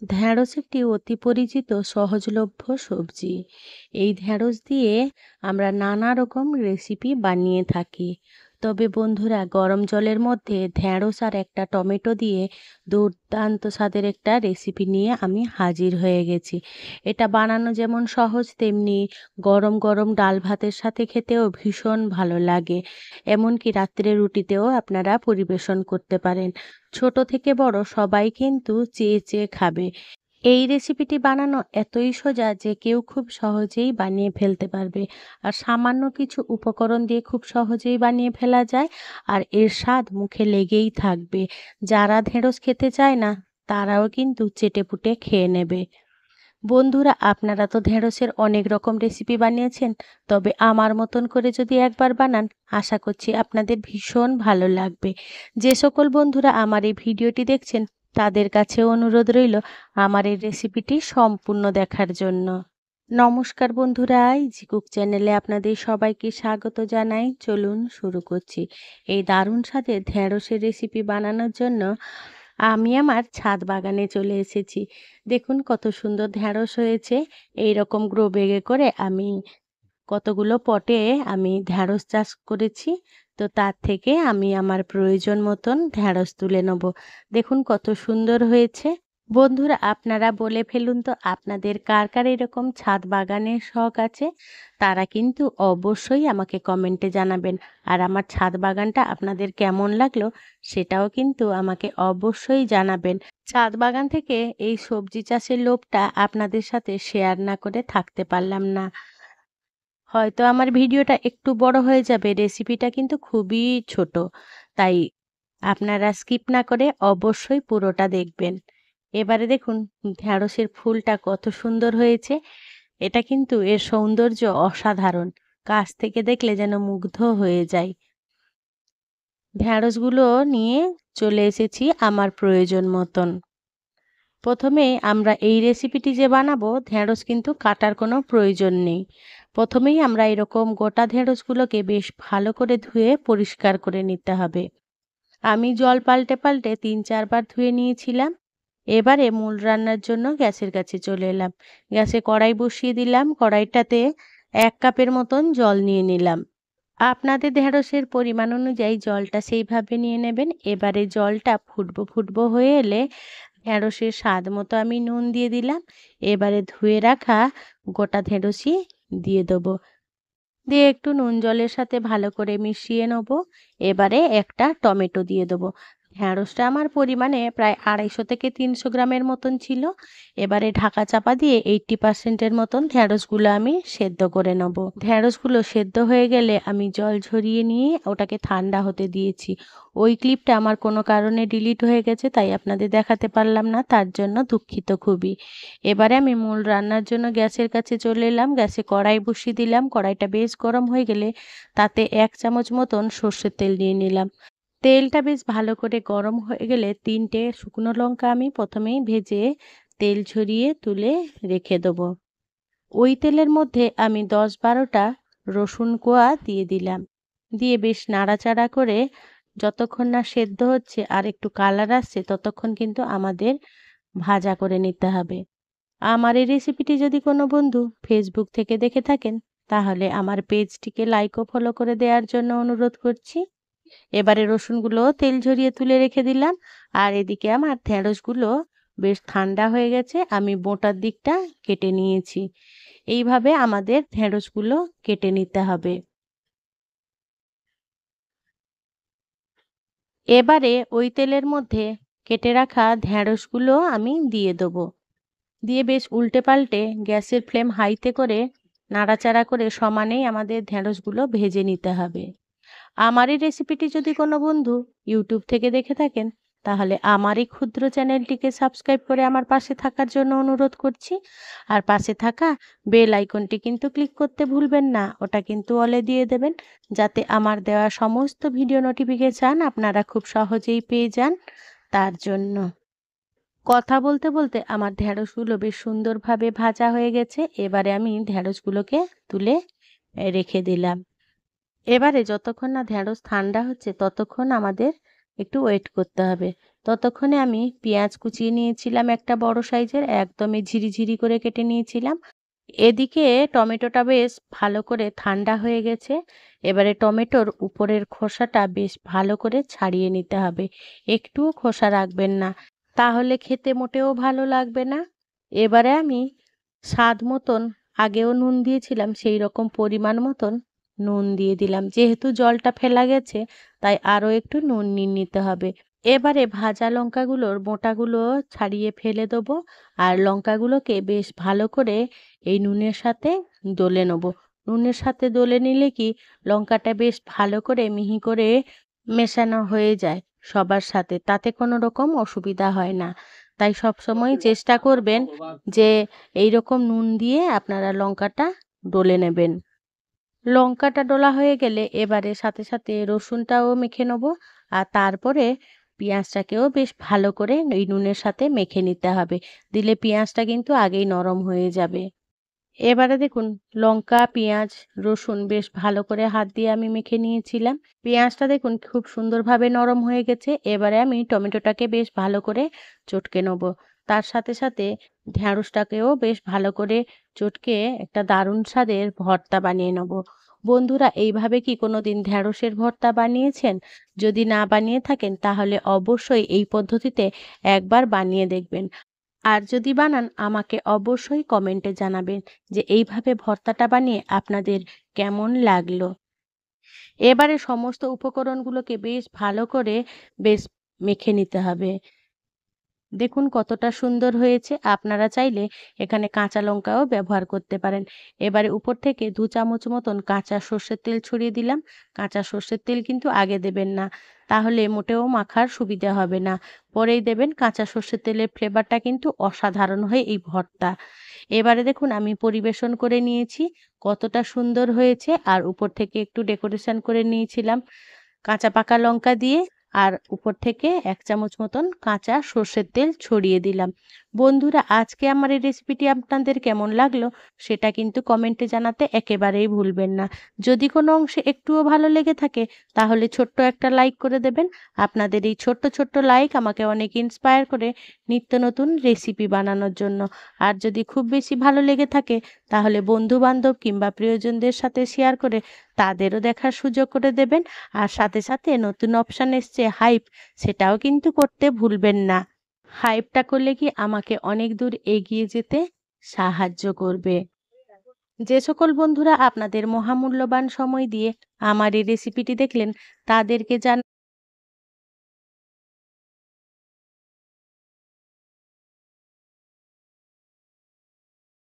ঢ্যাঁড়স একটি অতি পরিচিত সহজলভ্য সবজি। এই ঢ্যাঁড়স দিয়ে আমরা নানা রকম রেসিপি বানিয়ে থাকি। তবে বন্ধুরা, গরম জলের মধ্যে ঢ্যাঁড়স আর একটা টমেটো দিয়ে দুর্দান্ত স্বাদের একটা রেসিপি নিয়ে আমি হাজির হয়ে গেছি। এটা বানানো যেমন সহজ, তেমনি গরম গরম ডাল ভাতের সাথে খেতেও ভীষণ ভালো লাগে। এমনকি রাত্রে রুটিতেও আপনারা পরিবেশন করতে পারেন। ছোট থেকে বড় সবাই কিন্তু চেয়ে চেয়ে খাবে। এই রেসিপিটি বানানো এতই সোজা যে কেউ খুব সহজেই বানিয়ে ফেলতে পারবে। আর সামান্য কিছু উপকরণ দিয়ে খুব সহজেই বানিয়ে ফেলা যায়। আর এর স্বাদ মুখে লেগেই থাকবে। যারা ঢেঁড়স খেতে চায় না, তারাও কিন্তু চেটেপুটে খেয়ে নেবে। বন্ধুরা, আপনারা তো ঢেঁড়সের অনেক রকম রেসিপি বানিয়েছেন, তবে আমার মতন করে যদি একবার বানান, আশা করছি আপনাদের ভীষণ ভালো লাগবে। যে সকল বন্ধুরা আমার এই ভিডিওটি দেখছেন, তাদের কাছে অনুরোধ রইল আমার এই রেসিপিটি সম্পূর্ণ দেখার জন্য। নমস্কার বন্ধুরা, ইজি কুক চ্যানেলে আপনাদের সবাইকে স্বাগত জানাই। চলুন শুরু করছি। এই দারুণ স্বাদের ঢেঁড়সের রেসিপি বানানোর জন্য আমি আমার ছাদ বাগানে চলে এসেছি। দেখুন কত সুন্দর ঢেঁড়স হয়েছে। এই রকম গ্রো ব্যাগে করে আমি কতগুলো পটে আমি ঢেঁড়স চাষ করেছি। তো তার থেকে আমি আমার প্রয়োজন মতন ঢেঁড়স তুলে নেব। দেখুন কত সুন্দর হয়েছে। বন্ধুরা, আপনারা বলে ফেলুন তো, আপনাদের কার কার এরকম ছাদ বাগানের শখ আছে? তারা কিন্তু অবশ্যই আমাকে কমেন্টে জানাবেন। আর আমার ছাদ বাগানটা আপনাদের কেমন লাগলো সেটাও কিন্তু আমাকে অবশ্যই জানাবেন। ছাদ বাগান থেকে এই সবজি চাষের লোভটা আপনাদের সাথে শেয়ার না করে থাকতে পারলাম না। হয়তো আমার ভিডিওটা একটু বড় হয়ে যাবে, রেসিপিটা কিন্তু খুবই ছোট। তাই আপনারা স্কিপ না করে অবশ্যই পুরোটা দেখবেন। এবারে দেখুন ঢ্যাঁড়সের ফুলটা কত সুন্দর হয়েছে। এটা কিন্তু এর সৌন্দর্য অসাধারণ। কাছ থেকে দেখলে যেন মুগ্ধ হয়ে যায়। ঢ্যাঁড়সগুলো নিয়ে চলে এসেছি আমার প্রয়োজন মতন। প্রথমে আমরা এই রেসিপিটি যে বানাবো, ঢ্যাঁড়স কিন্তু কাটার কোনো প্রয়োজন নেই। প্রথমেই আমরা এরকম গোটা ঢ্যাঁড়সগুলোকে বেশ ভালো করে ধুয়ে পরিষ্কার করে নিতে হবে। আমি জল পাল্টে পাল্টে ৩-৪ বার ধুয়ে নিয়েছিলাম। এবারে মূল রান্নার জন্য গ্যাসের কাছে চলে এলাম। গ্যাসে কড়াই বসিয়ে দিলাম। কড়াইটাতে ১ কাপের মতন জল নিয়ে নিলাম। আপনাদের ঢেঁড়সের পরিমাণ অনুযায়ী জলটা সেইভাবে নিয়ে নেবেন। এবারে জলটা ফুটবো ফুটবো হয়ে এলে ঢেঁড়সের স্বাদ মতো আমি নুন দিয়ে দিলাম। এবারে ধুয়ে রাখা গোটা ঢেঁড়সই দিয়ে দেবো। দিয়ে একটু নুন জলের সাথে ভালো করে মিশিয়ে নেব। এবারে একটা টমেটো দিয়ে দেবো। ঢ্যাঁড়সটা আমার পরিমাণে প্রায় ২৫০ থেকে ৩০০ গ্রামের মতন ছিল। এবারে ঢাকা চাপা দিয়ে ৮০% মতন ঢ্যাঁড়সগুলো আমি সেদ্ধ করে নেব। ঢ্যাঁড়সগুলো সেদ্ধ হয়ে গেলে আমি জল ঝরিয়ে নিয়ে ওটাকে ঠান্ডা হতে দিয়েছি। ওই ক্লিপটা আমার কোনো কারণে ডিলিট হয়ে গেছে, তাই আপনাদের দেখাতে পারলাম না, তার জন্য দুঃখিত খুবই। এবারে আমি মূল রান্নার জন্য গ্যাসের কাছে চলে এলাম। গ্যাসে কড়াই বসিয়ে দিলাম। কড়াইটা বেশ গরম হয়ে গেলে তাতে ১ চামচ মতন সর্ষের তেল নিয়ে নিলাম। তেলটা বেশ ভালো করে গরম হয়ে গেলে ৩টে শুকনো লঙ্কা আমি প্রথমেই ভেজে তেল ঝরিয়ে তুলে রেখে দেবো। ওই তেলের মধ্যে আমি ১০-১২টা রসুন কোয়া দিয়ে দিলাম। দিয়ে বেশ নাড়াচাড়া করে যতক্ষণ না সেদ্ধ হচ্ছে আর একটু কালার আসছে, ততক্ষণ কিন্তু আমাদের ভাজা করে নিতে হবে। আমার এই রেসিপিটি যদি কোনো বন্ধু ফেসবুক থেকে দেখে থাকেন, তাহলে আমার পেজটিকে লাইক ও ফলো করে দেওয়ার জন্য অনুরোধ করছি। এবারে রসুনগুলো তেল ঝরিয়ে তুলে রেখে দিলাম। আর এদিকে আমার ঢেঁড়সগুলো বেশ ঠান্ডা হয়ে গেছে। আমি বোঁটার দিকটা কেটে নিয়েছি। এইভাবে আমাদের ঢেঁড়সগুলো কেটে নিতে হবে। এবারে ওই তেলের মধ্যে কেটে রাখা ঢেঁড়সগুলো আমি দিয়ে দেবো। দিয়ে বেশ উল্টে পাল্টে গ্যাসের ফ্লেম হাইতে করে নাড়াচাড়া করে সমানেই আমাদের ঢেঁড়সগুলো ভেজে নিতে হবে। আমার এই রেসিপিটি যদি কোনো বন্ধু ইউটিউব থেকে দেখে থাকেন, তাহলে আমার এই ক্ষুদ্র চ্যানেলটিকে সাবস্ক্রাইব করে আমার পাশে থাকার জন্য অনুরোধ করছি। আর পাশে থাকা বেল আইকনটি কিন্তু ক্লিক করতে ভুলবেন না। ওটা কিন্তু অলে দিয়ে দেবেন, যাতে আমার দেওয়া সমস্ত ভিডিও নোটিফিকেশান আপনারা খুব সহজেই পেয়ে যান, তার জন্য। কথা বলতে বলতে আমার ঢ্যাঁড়সগুলো বেশ সুন্দরভাবে ভাজা হয়ে গেছে। এবারে আমি ঢ্যাঁড়সগুলোকে তুলে রেখে দিলাম। এবারে যতক্ষণ না ঢ্যাঁড়স ঠান্ডা হচ্ছে, ততক্ষণ আমাদের একটু ওয়েট করতে হবে। ততক্ষণে আমি পেঁয়াজ কুচিয়ে নিয়েছিলাম একটা বড় সাইজের, একদমই ঝিরিঝিরি করে কেটে নিয়েছিলাম। এদিকে টমেটোটা বেশ ভালো করে ঠান্ডা হয়ে গেছে। এবারে টমেটোর উপরের খোসাটা বেশ ভালো করে ছাড়িয়ে নিতে হবে। একটুও খোসা রাখবেন না, তাহলে খেতে মোটেও ভালো লাগবে না। এবারে আমি স্বাদ মতন, আগেও নুন দিয়েছিলাম, সেই রকম পরিমাণ মতন নুন দিয়ে দিলাম। যেহেতু জলটা ফেলা গেছে, তাই আরও একটু নুন নিয়ে নিতে হবে। এবারে ভাজা লঙ্কাগুলোর বোঁটাগুলো ছাড়িয়ে ফেলে দেবো, আর লঙ্কাগুলোকে বেশ ভালো করে এই নুনের সাথে ডলে নেব। নুনের সাথে ডলে নিলে কি লঙ্কাটা বেশ ভালো করে মিহি করে মেশানো হয়ে যায় সবার সাথে, তাতে কোনো রকম অসুবিধা হয় না। তাই সবসময় চেষ্টা করবেন যে এই রকম নুন দিয়ে আপনারা লঙ্কাটা ডলে নেবেন। লঙ্কাটা ডলা হয়ে গেলে এবারে সাথে সাথে রসুনটাও মেখে নেব, আর তারপরে পেঁয়াজটাকেও বেশ ভালো করে এই নুনের সাথে মেখে নিতে হবে। দিলে পেঁয়াজটা কিন্তু আগেই নরম হয়ে যাবে। এবারে দেখুন, লঙ্কা, পেঁয়াজ, রসুন বেশ ভালো করে হাত দিয়ে আমি মেখে নিয়েছিলাম। পেঁয়াজটা দেখুন খুব সুন্দরভাবে নরম হয়ে গেছে। এবারে আমি টমেটোটাকে বেশ ভালো করে চটকে নেব। তার সাথে সাথে ঢ্যাঁড়সটাকেও বেশ ভালো করে চটকে একটা দারুণ স্বাদের ভর্তা বানিয়ে নেব। বন্ধুরা, এইভাবে কি কোনোদিন ঢ্যাঁড়সের ভর্তা বানিয়েছেন? যদি না বানিয়ে থাকেন তাহলে অবশ্যই এই পদ্ধতিতে একবার বানিয়ে দেখবেন। আর যদি বানান, আমাকে অবশ্যই কমেন্টে জানাবেন যে এইভাবে ভর্তাটা বানিয়ে আপনাদের কেমন লাগলো। এবারে সমস্ত উপকরণগুলোকে বেশ ভালো করে বেশ মেখে নিতে হবে। দেখুন কতটা সুন্দর হয়েছে। আপনারা চাইলে এখানে কাঁচা লঙ্কাও ব্যবহার করতে পারেন। এবারে উপর থেকে ২ চামচ মতন কাঁচা সর্ষের তেল ছড়িয়ে দিলাম। কাঁচা সর্ষের তেল কিন্তু আগে দেবেন না, তাহলে মোটেও মাখার সুবিধা হবে না। পরেই দেবেন। কাঁচা সর্ষের তেলের ফ্লেভারটা কিন্তু অসাধারণ হয় এই ভর্তা। এবারে দেখুন আমি পরিবেশন করে নিয়েছি। কতটা সুন্দর হয়েছে, আর উপর থেকে একটু ডেকোরেশন করে নিয়েছিলাম কাঁচা পাকা লঙ্কা দিয়ে, আর উপর থেকে ১ চামচ মতন কাঁচা সর্ষের তেল ছড়িয়ে দিলাম। বন্ধুরা, আজকে আমার এই রেসিপিটি আপনাদের কেমন লাগলো সেটা কিন্তু কমেন্টে জানাতে একেবারেই ভুলবেন না। যদি কোনো অংশে একটুও ভালো লেগে থাকে তাহলে ছোট্ট একটা লাইক করে দেবেন। আপনাদের এই ছোট্ট ছোট্ট লাইক আমাকে অনেক ইন্সপায়ার করে নিত্য নতুন রেসিপি বানানোর জন্য। আর যদি খুব বেশি ভালো লেগে থাকে তাহলে বন্ধু-বান্ধব কিংবা প্রিয়জনদের সাথে শেয়ার করে তাদেরও দেখার সুযোগ করে দেবেন। আর সাথে সাথে নতুন অপশান এসছে হাইপ, সেটাও কিন্তু করতে ভুলবেন না। হাইপটা করলে কি আমাকে অনেক দূর এগিয়ে যেতে সাহায্য করবে। যে সকল বন্ধুরা আপনাদের মহামূল্যবান সময় দিয়ে আমার এই রেসিপিটি দেখলেন, তাদেরকে